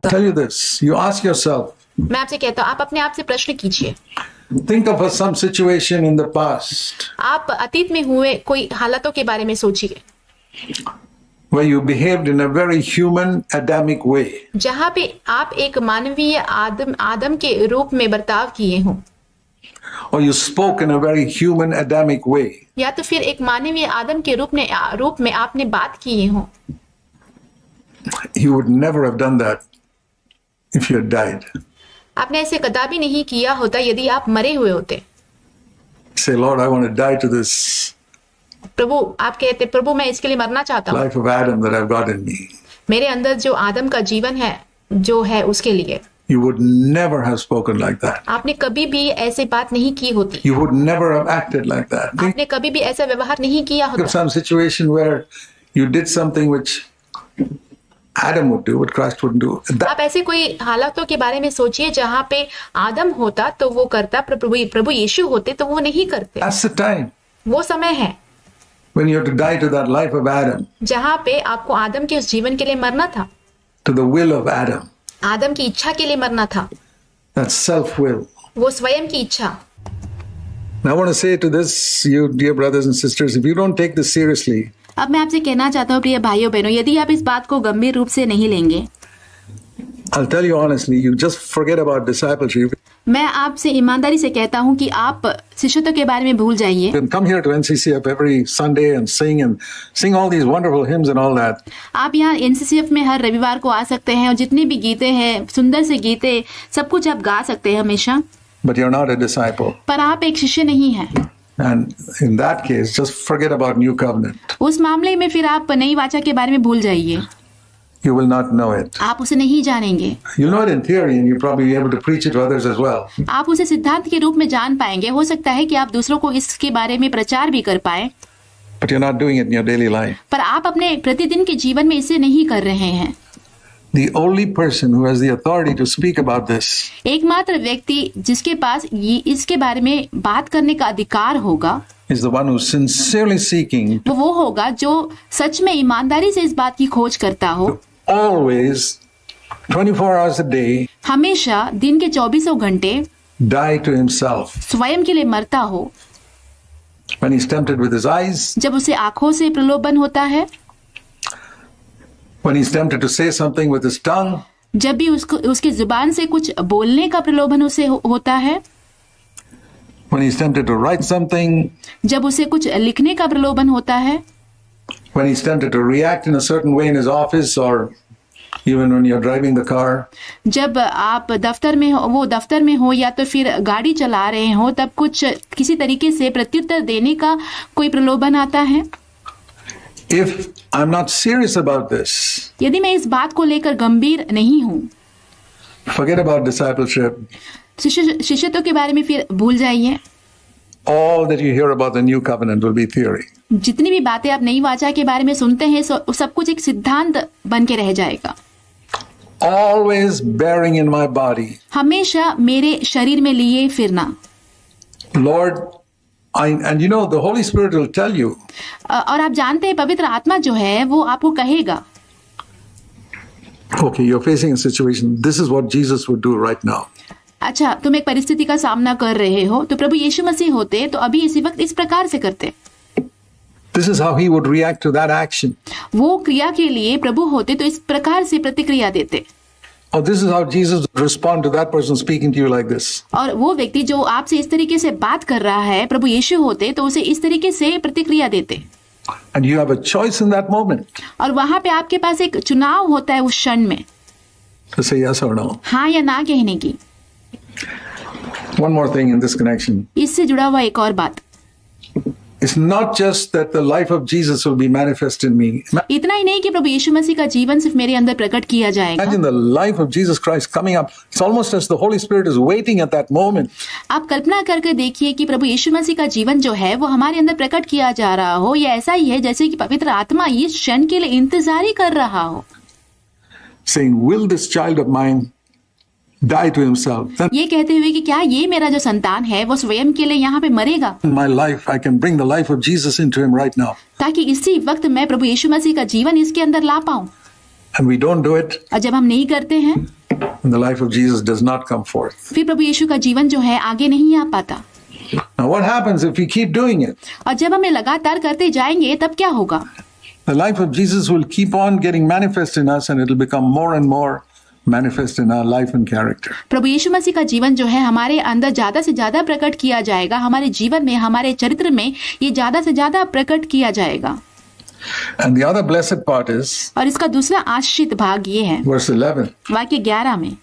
होगा। Tell you this, you ask yourself, मैं आपसे कहता हूँ, आप अपने आप से प्रश्न कीजिए। think of some situation in the past आप अतीत में हुए कोई हालातों के बारे में सोचिए where you behaved in a very human, Adamic way. जहाँ पे आप एक मानवीय आदम के रूप में बर्ताव किए हों, Or you spoke in a very human, Adamic way. या तो फिर एक मानवीय आदम के रूप में आपने बात किए हों। You would never have done that if you had died. आपने ऐसे कदापि नहीं किया होता यदि आप मरे हुए होते। Say, Lord, I want to die to this प्रभु, आप कहते, प्रभु मैं इसके लिए मरना चाहता हूँ, life of Adam that I've got in me. मेरे अंदर जो आदम का जीवन है जो है उसके लिए। You would never have spoken like that. आपने कभी भी ऐसे बात नहीं की होती, You would never have acted like that. Think आपने कभी भी ऐसा व्यवहार नहीं किया of होता। some situation where you did something which Adam would do, what Christ wouldn't do. आप ऐसे कोई हालातों के बारे में सोचिए जहाँ पे आदम होता तो वो करता, प्रभु यीशु होते तो वो नहीं करते। That's the time वो समय है when you have to die to that life of Adam, जहाँ पे आपको आदम के उस जीवन के लिए मरना था, to the will of Adam, आदम की इच्छा के लिए मरना था, that self-will. वो स्वयं की इच्छा। Now I want to say to this, you dear brothers and sisters, if you don't take this seriously, अब मैं आपसे कहना चाहता हूँ प्रिय भाइयों बहनों, यदि आप इस बात को गंभीर रूप से नहीं लेंगे, I'll tell you honestly, you just forget about discipleship मैं आपसे ईमानदारी से कहता हूँ कि आप शिष्यत्व के बारे में भूल जाइए। and come here to NCCF every Sunday and sing all these wonderful hymns and all that. आप यहाँ NCCF में हर रविवार को आ सकते हैं और जितने भी गीते हैं, सुंदर से गीते, सब कुछ आप गा सकते हैं हमेशा, But you're not a disciple. पर आप एक शिष्य नहीं हैं। And in that case, just forget about New Covenant. उस मामले में फिर आप नई वाचा के बारे में भूल जाइए, You will not know it. आप उसे नहीं जानेंगे। You know it in theory and you'll probably be able to preach it to others as well. आप उसे सिद्धांत के रूप में जान पाएंगे, हो सकता है कि आप दूसरों को इसके बारे में प्रचार भी कर पाए, But you're not doing it in your daily life. पर आप अपने प्रतिदिन के जीवन में इसे नहीं कर रहे हैं। The only person who has the authority to speak about this एकमात्र व्यक्ति जिसके पास इसके बारे में बात करने का अधिकार होगा, is the one who's sincerely seeking वो होगा जो सच में ईमानदारी से इस बात की खोज करता हो, always 24 hours a day हमेशा दिन के 24 घंटे die to himself. स्वयं के लिए मरता हो। When he's tempted with his eyes, जब उसे आंखों से प्रलोभन होता है, when he's tempted to say something with his tongue, जब भी उसकी जुबान से कुछ बोलने का प्रलोभन उसे होता है, when he's tempted to write something, जब उसे कुछ लिखने का प्रलोभन होता है, when he's tempted to react in a certain way in his office or even when you're driving the car, जब आप दफ्तर में हो या तो फिर गाड़ी चला रहे हो, तब कुछ किसी तरीके से प्रत्युत्तर देने का कोई प्रलोभन आता है। if I'm not serious about this, यदि मैं इस बात को लेकर गंभीर नहीं हूँ, forget about discipleship. शिष्यत्व के बारे में फिर भूल जाइए। All that you hear about the new covenant will be theory. जितनी भी बातें आप नई वाचा के बारे में सुनते हैं, सब कुछ एक सिद्धांत बन के रह जाएगा। Always bearing in my body, हमेशा मेरे शरीर में लिए फिरना। Lord, and you know the Holy Spirit will tell you, और आप जानते हैं पवित्र आत्मा जो है वो आपको कहेगा, okay, you're facing a situation, this is what Jesus would do right now. अच्छा तुम एक परिस्थिति का सामना कर रहे हो, तो प्रभु यीशु मसीह होते तो अभी इसी वक्त इस प्रकार से करते। This is how he would react to that action. वो क्रिया के लिए प्रभु होते तो इस प्रकार से प्रतिक्रिया देते। Or this is how Jesus would respond to that person speaking to you like this. और वो व्यक्ति जो आपसे इस तरीके से बात कर रहा है, प्रभु यीशु होते तो उसे इस तरीके से प्रतिक्रिया देते। And you have a choice in that moment और वहां पे आपके पास एक चुनाव होता है उस क्षण में, to say yes or no. हाँ या ना कहने की। One more thing in this connection. इससे जुड़ा हुआ एक और बात, It's not just that the life of Jesus will be manifest in me. इतना ही नहीं कि प्रभु यीशु मसीह का जीवन सिर्फ मेरे अंदर प्रकट किया जाएगा। Imagine the life of Jesus Christ coming up. It's almost as the Holy Spirit is waiting at that moment. आप कल्पना करके देखिए कि प्रभु यीशु मसीह का जीवन जो है वो हमारे अंदर प्रकट किया जा रहा हो, या ऐसा ही है जैसे कि पवित्र आत्मा इस क्षण के लिए इंतजार ही कर रहा हो, Saying, will this child of mine die to himself? Then ये कहते हुए कि क्या ये मेरा जो संतान है वो स्वयं के लिए यहाँ पे मरेगा, in my life, I can bring the life of Jesus into him right now. ताकि इसी वक्त मैं प्रभु यीशु मसीह का जीवन इसके अंदर ला पाऊं। And we don't do it. और जब हम नहीं करते हैं, And the life of Jesus does not come forth. फिर प्रभु यीशु का जीवन जो है आगे नहीं आ पाता। Now, what happens if we keep doing it? और जब हमें लगातार करते जाएंगे तब क्या होगा? The life of Jesus will keep on getting manifest in us, and it will become more and more manifest in our life and character. प्रभु यीशु मसीह का जीवन जो है हमारे अंदर ज्यादा से ज्यादा प्रकट किया जाएगा, हमारे जीवन में, हमारे चरित्र में ये ज्यादा से ज्यादा प्रकट किया जाएगा। And the other blessed part is और इसका दूसरा आश्रित भाग ये है verse 11, वाक्य 11 में,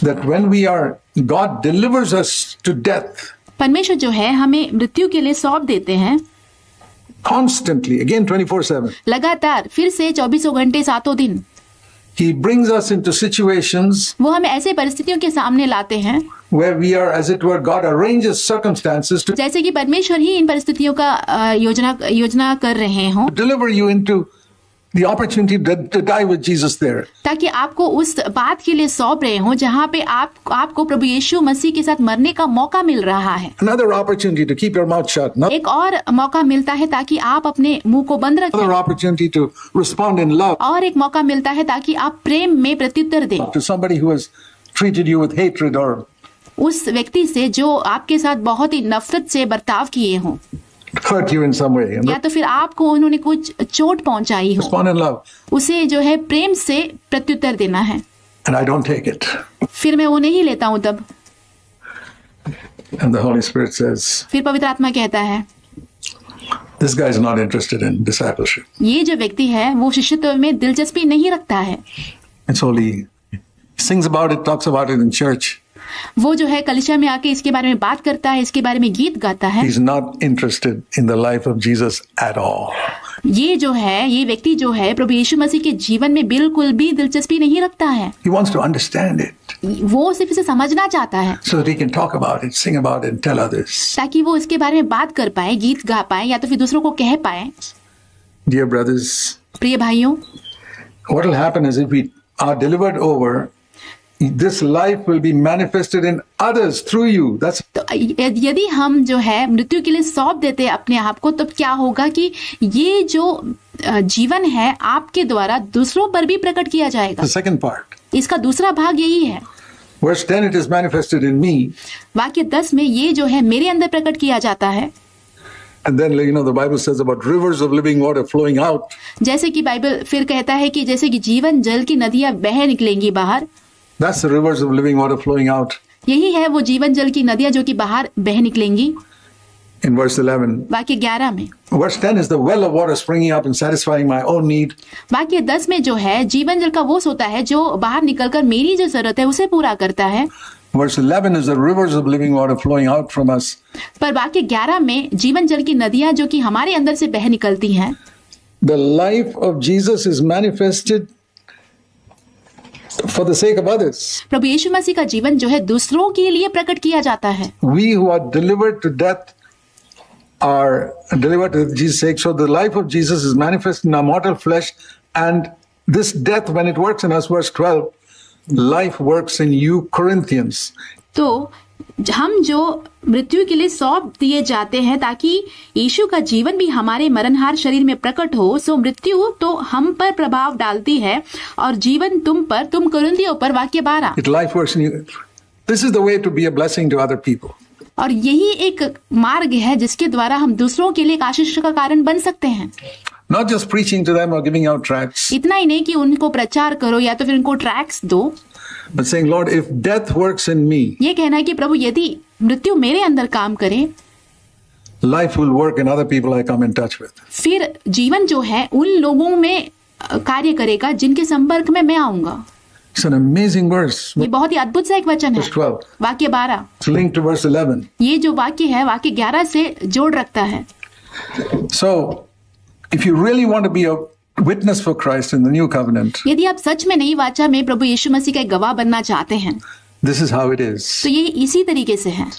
that when we are, God delivers us to death परमेश्वर जो है हमें मृत्यु के लिए सौंप देते हैं constantly, again 24/7. लगातार, फिर से 24 घंटे 7 दिन। He brings us into situations वो हमें ऐसे परिस्थितियों के सामने लाते हैं where we are, as it were, God arranges circumstances to जैसे कि परमेश्वर ही इन परिस्थितियों का योजना कर रहे हों, deliver you into the opportunity to die with Jesus there. ताकि आपको उस बात के लिए सौंप रहे हों जहाँ पे आपको प्रभु यीशु मसीह के साथ मरने का मौका मिल रहा है। Another opportunity to keep your mouth shut. एक और मौका मिलता है ताकि आप अपने मुंह को बंद रखें। Another opportunity to respond in love और एक मौका मिलता है ताकि आप प्रेम में प्रत्युत्तर दें to somebody who has treated you with hatred or उस व्यक्ति से जो आपके साथ बहुत ही नफरत से बर्ताव किए हों, hurt you in some way. And या तो फिर आपको उन्होंने कुछ चोट पहुंचाई हो, respond in love. उसे जो है प्रेम से प्रत्युत्तर देना है। And I don't take it. फिर मैं वो नहीं लेता हूँ तब। And the Holy Spirit says, फिर पवित्र आत्मा कहता है this guy is not interested in discipleship. ये जो व्यक्ति है वो शिष्यत्व में दिलचस्पी नहीं रखता है। It's only, he sings about it, talks about it in church. वो जो है कलीसिया में आके इसके बारे में बात करता है, इसके बारे में गीत गाता है। He's not interested in the life of Jesus at all. ये जो है, ये व्यक्ति जो है प्रभु यीशु मसीह के जीवन में बिल्कुल भी दिलचस्पी नहीं रखता है। He wants to understand it वो सिर्फ इसे समझना चाहता है so that he can talk about it, sing about it, and tell others. ताकि वो इसके बारे में बात कर पाए, गीत गा पाए या तो फिर दूसरों को कह पाए। Dear brothers, प्रिय भाइयों, what will happen is if we are delivered over, this life will be manifested in others through you. That's तो यदि हम जो है मृत्यु के लिए सौंप देते हैं अपने आप को, तब क्या होगा कि ये जो जीवन है आपके द्वारा दूसरों पर भी प्रकट किया जाएगा। the second part. इसका दूसरा भाग यही है। Verse 10, it is manifested in me. वाक्य 10 में ये जो है मेरे अंदर प्रकट किया जाता है। And then, the Bible says about rivers of living water flowing out. जैसे कि बाइबल फिर कहता है कि जैसे कि जीवन जल की नदियां बह निकलेंगी बाहर, That's the rivers of living water flowing out. यही है वो जीवन जल की नदियां जो कि बाहर बह निकलेंगी। In verse 11. वाक्य 11 में, Verse 10 is the well of water springing up and satisfying my own need. वाक्य 10 में जो है जीवन जल का वो सोता है जो बाहर निकलकर मेरी जो जरूरत है उसे पूरा करता है। Verse 11 is the rivers of living water flowing out from us. पर वाक्य 11 में जीवन जल की नदियां जो कि हमारे अंदर से बह निकलती हैं। The life of Jesus is manifested for the sake of others. प्रभु यीशु मसीह का जीवन जो है दूसरों के लिए प्रकट किया जाता है। We who are delivered to death are delivered to Jesus' sake. So the life of Jesus is manifest in our mortal flesh, and this death, when it works in us, verse 12, life works in you, Corinthians. तो हम जो मृत्यु के लिए सौंप दिए जाते हैं ताकि यीशु का जीवन भी हमारे मरणहार शरीर में प्रकट हो, सो मृत्यु तो हम पर प्रभाव डालती है और जीवन तुम पर, तुम कुरिन्थियों पर। वाक्य 12, It life works in you. This is the way to be a blessing to other people. और यही एक मार्ग है जिसके द्वारा हम दूसरों के लिए एक आशीष का कारण बन सकते हैं। Not just preaching to them or giving out tracts, इतना ही नहीं कि उनको प्रचार करो या तो फिर उनको ट्रैक्स दो, but saying, Lord, if death works in me, ये कहना है कि प्रभु यदि मृत्यु मेरे अंदर काम करे, life will work in other people I come in touch with. फिर जीवन जो है उन लोगों में कार्य करेगा जिनके संपर्क में मैं आऊंगा। It's an amazing verse. ये बहुत ही अद्भुत सा एक वचन है। Verse 12. वाक्य 12, It's linked to verse 11. ये जो वाक्य है वाक्य 11 से जोड़ रखता है। So, if you really want to be a witness for Christ in the new covenant, यदि आप सच में नई वाचा में प्रभु यीशु मसीह का एक गवाह बनना चाहते हैं this is how it is. तो ये इसी तरीके से है।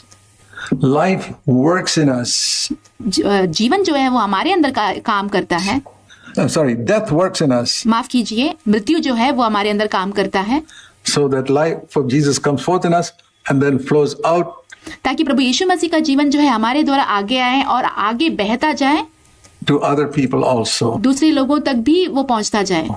Life works in us. जीवन जो है वो हमारे अंदर काम करता है। Death works in us माफ कीजिए, मृत्यु जो है वो हमारे अंदर काम करता है so that life of Jesus comes forth in us and then flows out ताकि प्रभु यीशु मसीह का जीवन जो है हमारे द्वारा आगे आए और आगे बहता जाए, to other people also. दूसरे लोगों तक भी वो पहुंचता जाए।